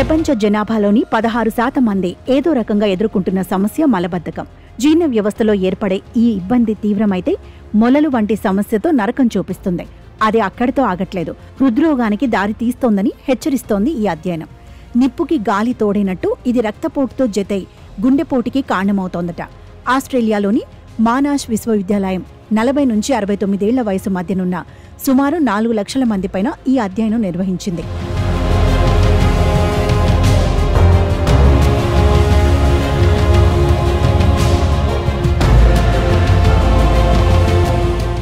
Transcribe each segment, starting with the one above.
ప్రపంచ జనాభాలోని 16% మంది ఏదో రకంగా ఎదుర్కొంటున్న సమస్య మలబద్ధకం. జీర్ణ వ్యవస్థలో ఏర్పడే ఈ ఇబ్బంది తీవ్రమైతే మొలలు వంటి సమస్యతో నరకం చూపిస్తుంది. అది అక్కడితో ఆగట్లేదు, హృద్రోగానికి దారి తీస్తోందని హెచ్చరిస్తోంది ఈ అధ్యయనం. నిప్పుకి గాలి తోడైనట్టు ఇది రక్తపోటుతో జతై గుండెపోటుకి కారణమవుతోందట. ఆస్ట్రేలియాలోని మానాష్ విశ్వవిద్యాలయం 40 నుంచి 69 ఏళ్ల వయసు మధ్యనున్న సుమారు 4 లక్షల మందిపైన ఈ అధ్యయనం నిర్వహించింది.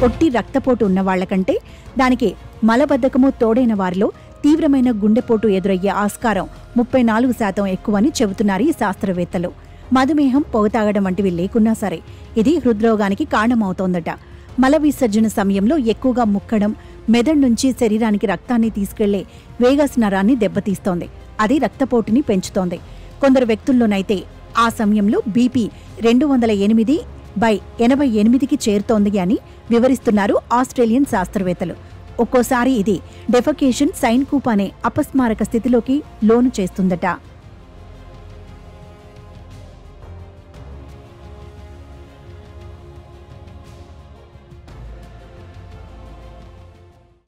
పొట్టి రక్తపోటు ఉన్న వాళ్లకంటే దానికి మలబద్ధకము తోడైన వారిలో తీవ్రమైన గుండెపోటు ఎదురయ్యే ఆస్కారం 34% ఎక్కువని చెబుతున్నారు ఈ శాస్త్రవేత్తలు. మధుమేహం, పొగ తాగడం వంటివి లేకున్నా సరే ఇది హృద్రోగానికి కారణమవుతోందట. మల విసర్జన సమయంలో ఎక్కువగా ముక్కడం మెదడు నుంచి శరీరానికి రక్తాన్ని తీసుకెళ్లే వేగస్ నరాన్ని దెబ్బతీస్తోంది. అది రక్తపోటుని పెంచుతోంది. కొందరు వ్యక్తుల్లోనైతే ఆ సమయంలో బీపీ 208/88కి చేరుతోంది అని వివరిస్తున్నారు ఆస్ట్రేలియన్ శాస్త్రవేత్తలు. ఒక్కోసారి ఇది డెఫకేషన్ సైన్కూప్ అనే అపస్మారక స్థితిలోకి లోను చేస్తుందట.